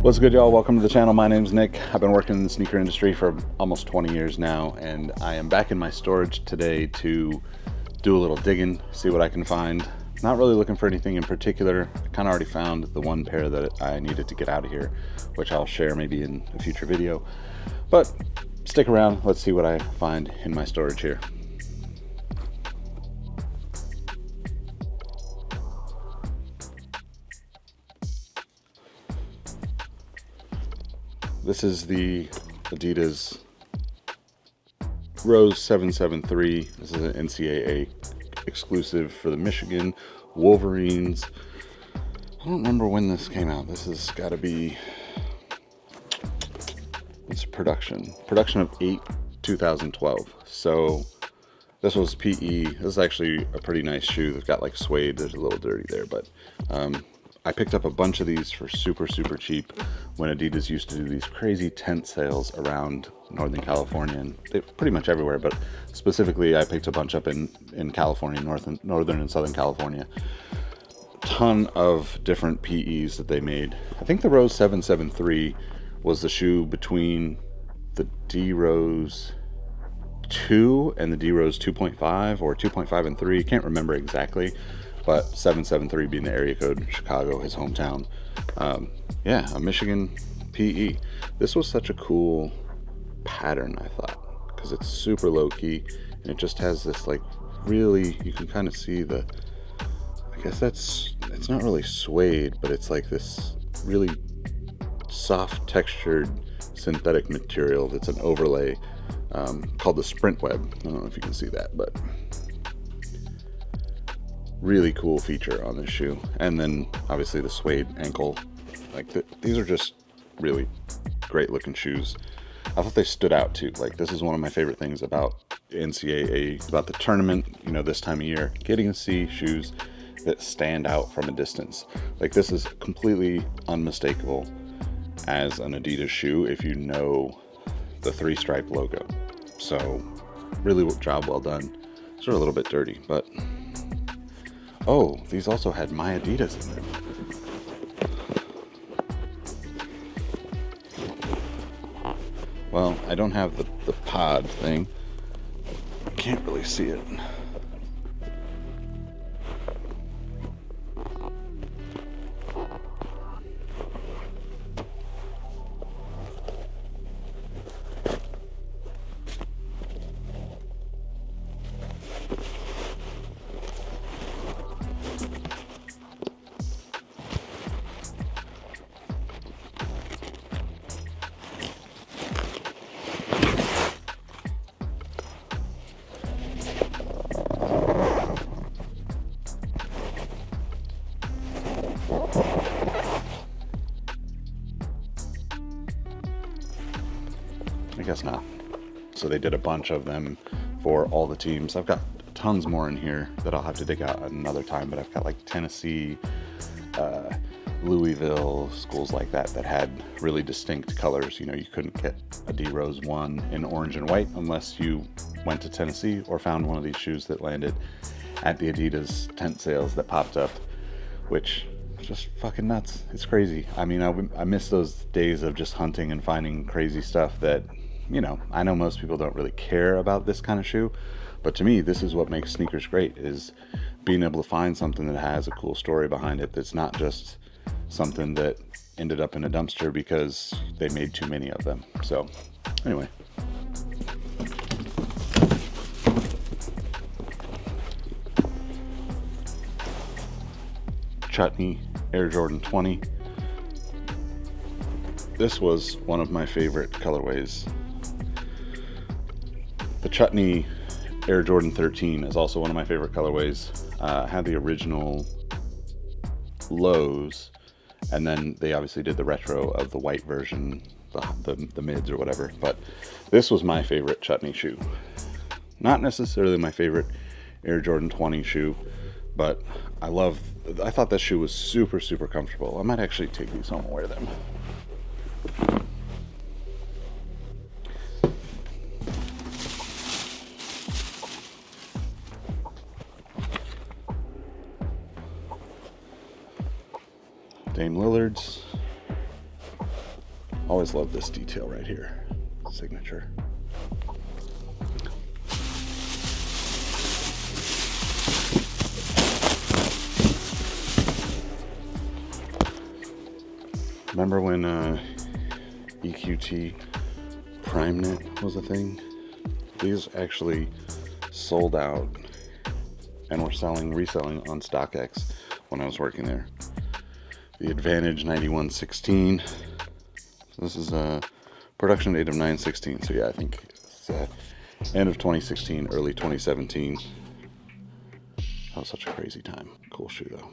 What's good, y'all? Welcome to the channel. My name's Nick. I've been working in the sneaker industry for almost 20 years now, and I am back in my storage today to do a little digging, see what I can find. Not really looking for anything in particular. I kind of already found the one pair that I needed to get out of here, which I'll share maybe in a future video. But stick around, let's see what I find in my storage here. This is the Adidas Rose 773. This is an NCAA exclusive for the Michigan Wolverines. I don't remember when this came out. This has got to be, it's production of 8/2012. So this was PE. This is actually a pretty nice shoe. They've got like suede. There's a little dirty there, but I picked up a bunch of these for super cheap when Adidas used to do these crazy tent sales around Northern California, and they pretty much everywhere, but specifically I picked a bunch up in California, Northern and Southern California. Ton of different PEs that they made. I think the Rose 773 was the shoe between the D Rose 2 and the D Rose 2.5 or 2.5 and 3, can't remember exactly. But 773 being the area code, Chicago, his hometown. Yeah, a Michigan PE. This was such a cool pattern, I thought, because it's super low key and it just has this like really, you can kind of see the, I guess it's not really suede, but it's like this really soft textured synthetic material that's an overlay called the Sprint Web. I don't know if you can see that, but really cool feature on this shoe. And then obviously the suede ankle, like these are just really great looking shoes. I thought they stood out too. Like, this is one of my favorite things about NCAA, about the tournament, you know, this time of year, getting to see shoes that stand out from a distance. Like, this is completely unmistakable as an Adidas shoe if you know the 3-stripe logo. So really job well done. Sort of a little bit dirty, but oh, these also had my Adidas in them. Well, I don't have the pod thing. Can't really see it. I guess not. So they did a bunch of them for all the teams. I've got tons more in here that I'll have to dig out at another time, but I've got like Tennessee, Louisville, schools like that had really distinct colors. You know, you couldn't get a D Rose 1 in orange and white unless you went to Tennessee or found one of these shoes that landed at the Adidas tent sales that popped up, which is just fucking nuts. It's crazy. I mean, I miss those days of just hunting and finding crazy stuff that, you know, I know most people don't really care about this kind of shoe, but to me, this is what makes sneakers great, is being able to find something that has a cool story behind it, that's not just something that ended up in a dumpster because they made too many of them. So anyway, Chutney Air Jordan 20. This was one of my favorite colorways. The Chutney Air Jordan 13 is also one of my favorite colorways. Had the original lows, and then they obviously did the retro of the white version, the mids or whatever. But this was my favorite Chutney shoe. Not necessarily my favorite Air Jordan 20 shoe, but I thought this shoe was super comfortable. I might actually take these home and wear them. Dame Lillard's. Always love this detail right here. Signature. Remember when EQT Prime Knit was a thing? These actually sold out and were reselling on StockX when I was working there. The Advantage 9116. This is a production date of 9/16. So yeah, I think it's end of 2016, early 2017. That was such a crazy time. Cool shoe though.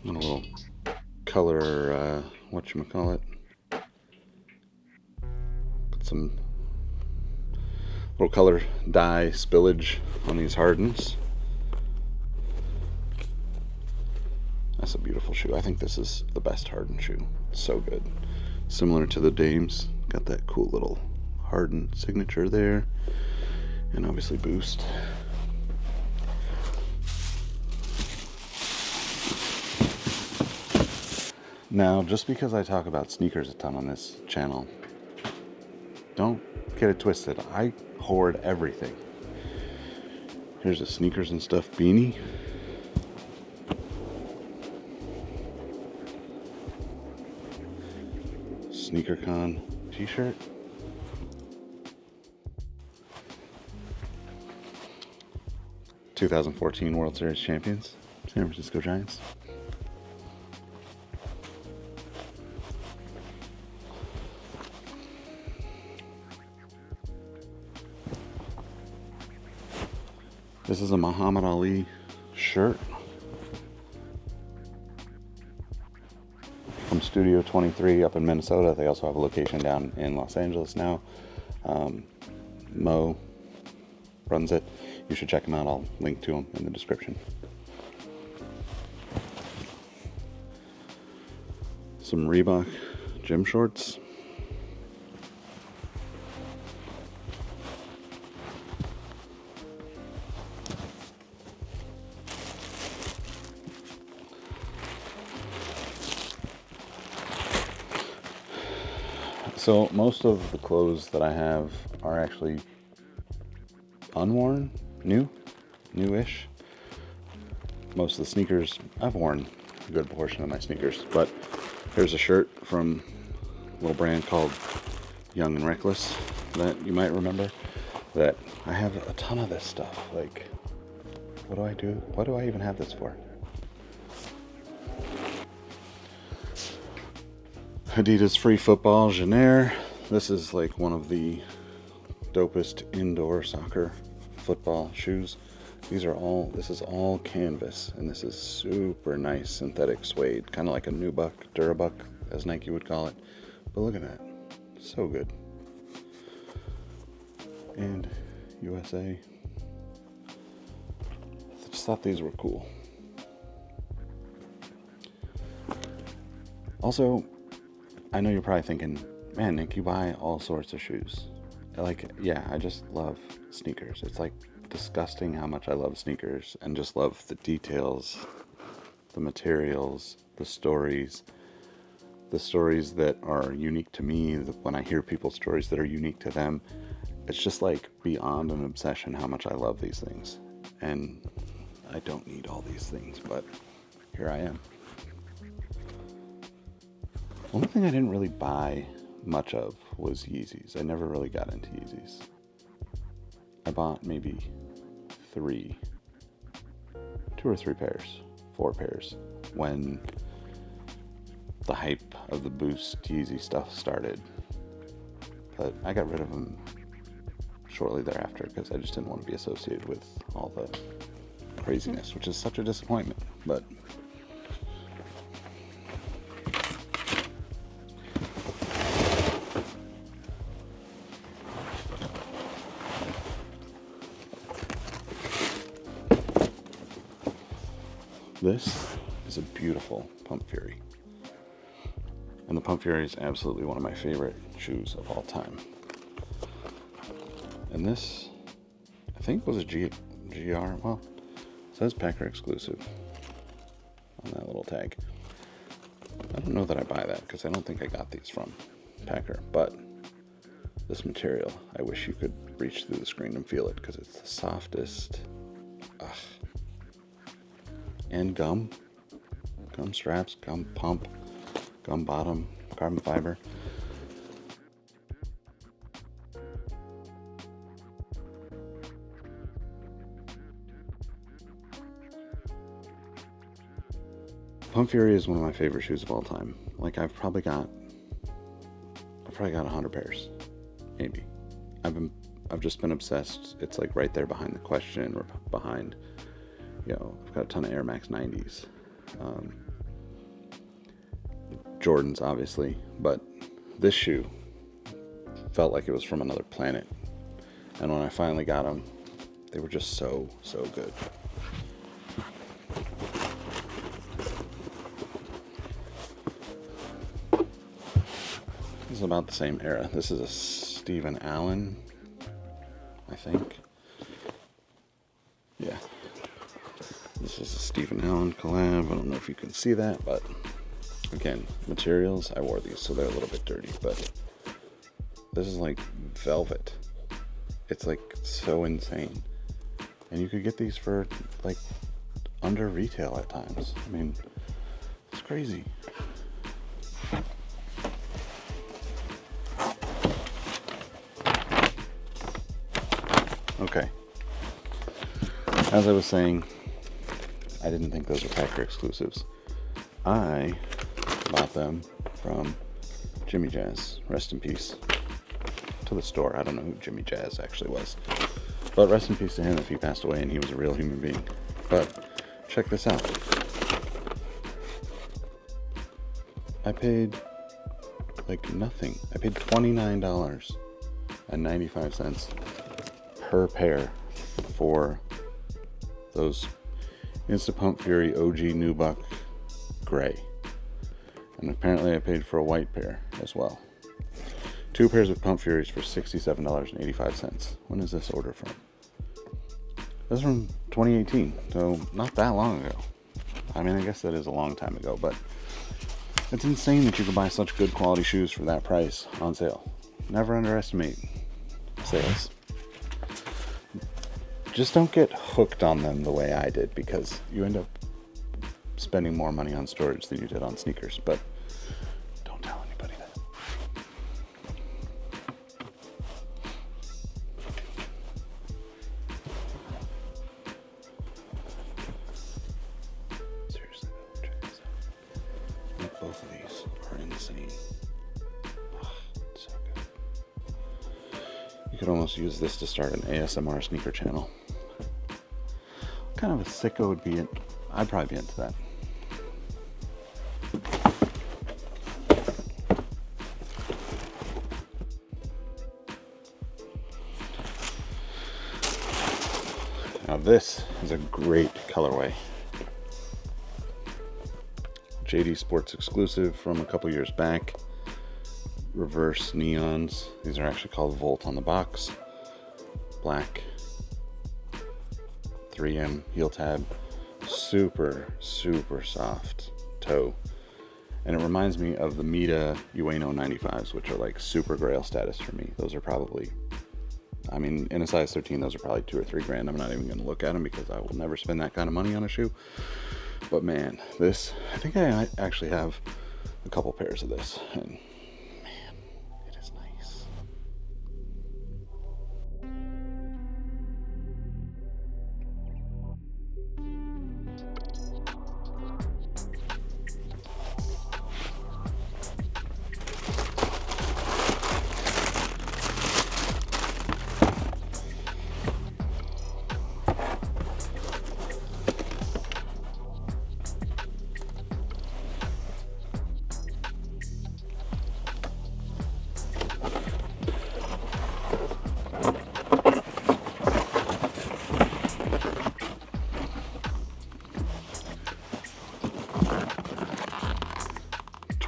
And a little color, whatchamacallit. Got some little color dye spillage on these Hardens. That's a beautiful shoe. I think this is the best Harden shoe. So good. Similar to the Dames. Got that cool little Harden signature there. And obviously Boost. Now, just because I talk about sneakers a ton on this channel, don't get it twisted. I hoard everything. Here's a Sneakers and Stuff beanie. SneakerCon t-shirt. '14 World Series champions, San Francisco Giants. This is a Muhammad Ali shirt from Studio 23 up in Minnesota. They also have a location down in Los Angeles now. Mo runs it. You should check him out. I'll link to him in the description. Some Reebok gym shorts. So most of the clothes that I have are actually unworn, newish. Most of the sneakers, I've worn a good portion of my sneakers, but here's a shirt from a little brand called Young and Reckless that you might remember, that I have a ton of this stuff. Like, what do I do? What do I even have this for? Adidas Free Football Genaire. This is like one of the dopest indoor soccer football shoes. This is all canvas, and this is super nice synthetic suede, kind of like a Nubuck, Durabuck, as Nike would call it. But look at that, so good. And USA. I just thought these were cool. Also, I know you're probably thinking, man, Nick, you buy all sorts of shoes. Like, yeah, I just love sneakers. It's like disgusting how much I love sneakers and just love the details, the materials, the stories that are unique to me. When I hear people's stories that are unique to them, it's just like beyond an obsession how much I love these things. And I don't need all these things, but here I am. One thing I didn't really buy much of was Yeezys. I never really got into Yeezys. I bought maybe 2 or 3 pairs, 4 pairs, when the hype of the Boost Yeezy stuff started. But I got rid of them shortly thereafter because I just didn't want to be associated with all the craziness, which is such a disappointment. But this is a beautiful Pump Fury. And the Pump Fury is absolutely one of my favorite shoes of all time. And this, I think, was a GR. Well, it says Packer exclusive on that little tag. I don't know that I buy that because I don't think I got these from Packer, but this material, I wish you could reach through the screen and feel it because it's the softest. Ugh. And gum straps, gum pump, gum bottom, carbon fiber. Pump Fury is one of my favorite shoes of all time. Like I've probably got 100 pairs, maybe. I've just been obsessed. It's like right there behind the Question or behind, I've got a ton of Air Max 90s. Jordans, obviously, but this shoe felt like it was from another planet. And when I finally got them, they were just so good. This is about the same era. This is a Stephen Allen, I think. Yeah. This is a Stephen Allen collab. I don't know if you can see that, but again, materials, I wore these, so they're a little bit dirty, but this is like velvet. It's like so insane. And you could get these for like under retail at times. I mean, it's crazy. Okay. As I was saying, I didn't think those were Packer exclusives. I bought them from Jimmy Jazz, rest in peace to the store. I don't know who Jimmy Jazz actually was, but rest in peace to him if he passed away and he was a real human being. But check this out. I paid like nothing. I paid $29.95 per pair for those Instapump Fury OG Nubuck Gray. And apparently I paid for a white pair as well. 2 pairs of Pump Furies for $67.85. When is this order from? This is from 2018, so not that long ago. I mean, I guess that is a long time ago, but it's insane that you can buy such good quality shoes for that price on sale. Never underestimate sales. Just don't get hooked on them the way I did, because you end up spending more money on storage than you did on sneakers, but don't tell anybody that. Seriously though, check this out. Like, both of these are insane. Oh, so good. You could almost use this to start an ASMR sneaker channel. What kind of a sicko would be it? I'd probably be into that. Now this is a great colorway. JD Sports exclusive from a couple years back. Reverse neons. These are actually called Volt on the box. Black 3M heel tab. Super soft toe. And it reminds me of the Mita Ueno 95s, which are like super grail status for me. Those are probably, I mean, in a size 13, those are probably $2 or $3 grand. I'm not even going to look at them because I will never spend that kind of money on a shoe. But man, this, I think I actually have a couple pairs of this, and man, it is nice.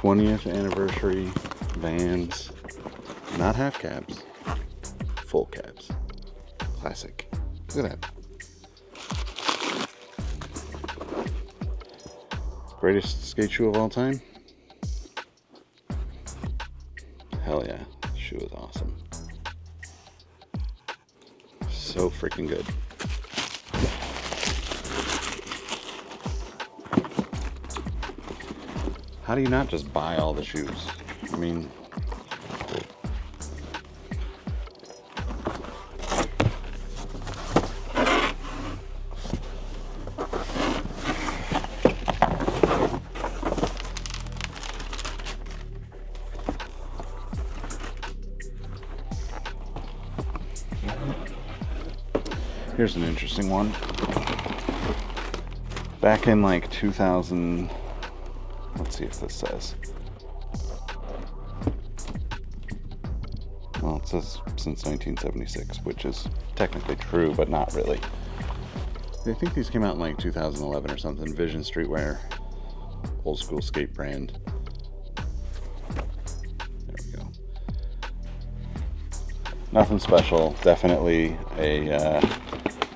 '20th anniversary Vans, not half cabs, full cabs. Classic. Look at that. Greatest skate shoe of all time? Hell yeah. This shoe is awesome. So freaking good. How do you not just buy all the shoes? I mean, here's an interesting one. Back in like 2000, let's see if this says. Well, it says since 1976, which is technically true, but not really. I think these came out in like 2011 or something. Vision Streetwear, old school skate brand. There we go. Nothing special. Definitely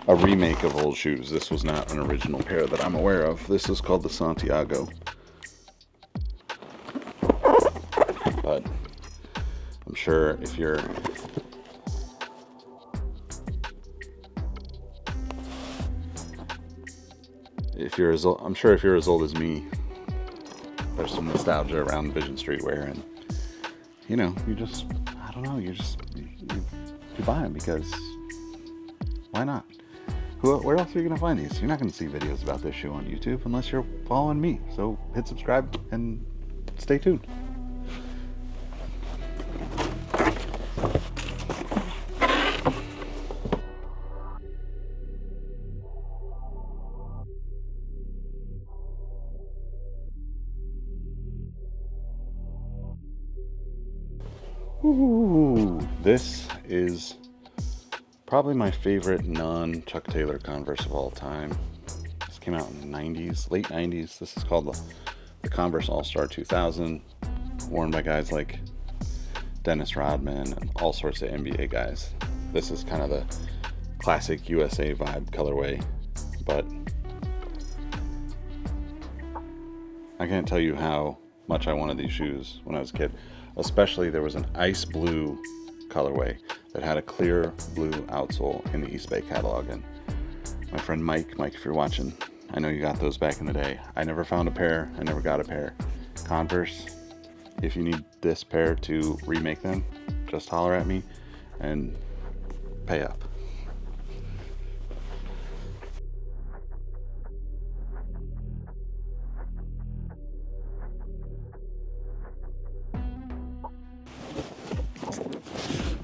a remake of old shoes. This was not an original pair that I'm aware of. This is called the Santiago. But I'm sure if you're as old, I'm sure if you're as old as me, there's some nostalgia around Vision Streetwear, and you know, you just, I don't know, you buy them because why not? Where else are you going to find these? You're not going to see videos about this shoe on YouTube unless you're following me. So hit subscribe and stay tuned. Ooh, this is probably my favorite non-Chuck Taylor Converse of all time. This came out in the 90s, late 90s. This is called the Converse All-Star 2000, worn by guys like Dennis Rodman and all sorts of NBA guys. This is kind of the classic USA vibe colorway, but I can't tell you how much I wanted these shoes when I was a kid. Especially there was an ice blue colorway that had a clear blue outsole in the East Bay catalog. And my friend Mike, if you're watching, I know you got those back in the day. I never found a pair. I never got a pair. Converse, if you need this pair to remake them, just holler at me and pay up.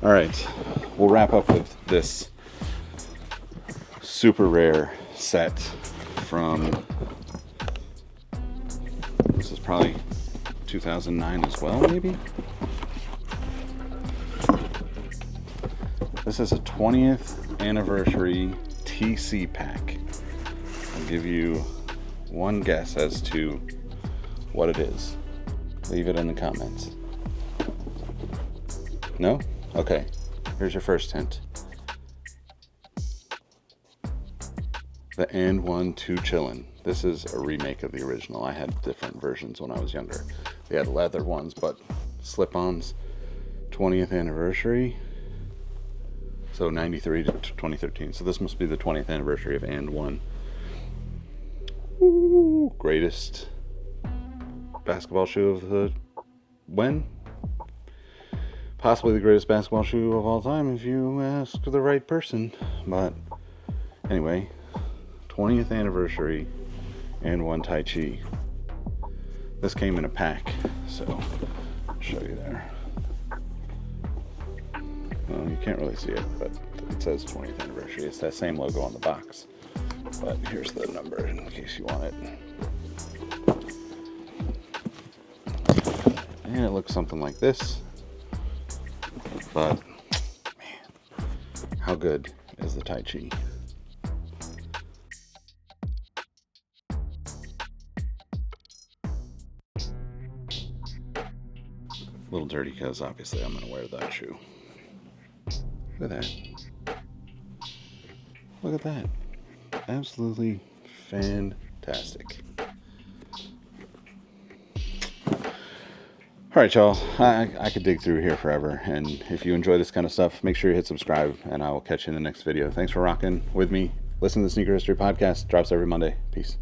All right, we'll wrap up with this super rare set from, this is probably 2009 as well, maybe? This is a 20th anniversary TC pack. I'll give you one guess as to what it is. Leave it in the comments. No? Okay, here's your first hint. The And1 Tai Chi. This is a remake of the original. I had different versions when I was younger. They had leather ones, but slip-ons. 20th anniversary. So 93 to 2013. So this must be the 20th anniversary of And1. Ooh, greatest basketball shoe of the when? Possibly the greatest basketball shoe of all time if you ask the right person. But anyway, 20th anniversary And1 Tai Chi. This came in a pack, so I'll show you there. Well, you can't really see it, but it says 20th anniversary. It's that same logo on the box. But here's the number in case you want it. And it looks something like this. But, man, how good is the Tai Chi? A little dirty because obviously I'm going to wear that shoe. Look at that. Look at that. Absolutely fantastic. Alright, y'all. I could dig through here forever. And if you enjoy this kind of stuff, make sure you hit subscribe, and I will catch you in the next video. Thanks for rocking with me. Listen to the Sneaker History Podcast. Drops every Monday. Peace.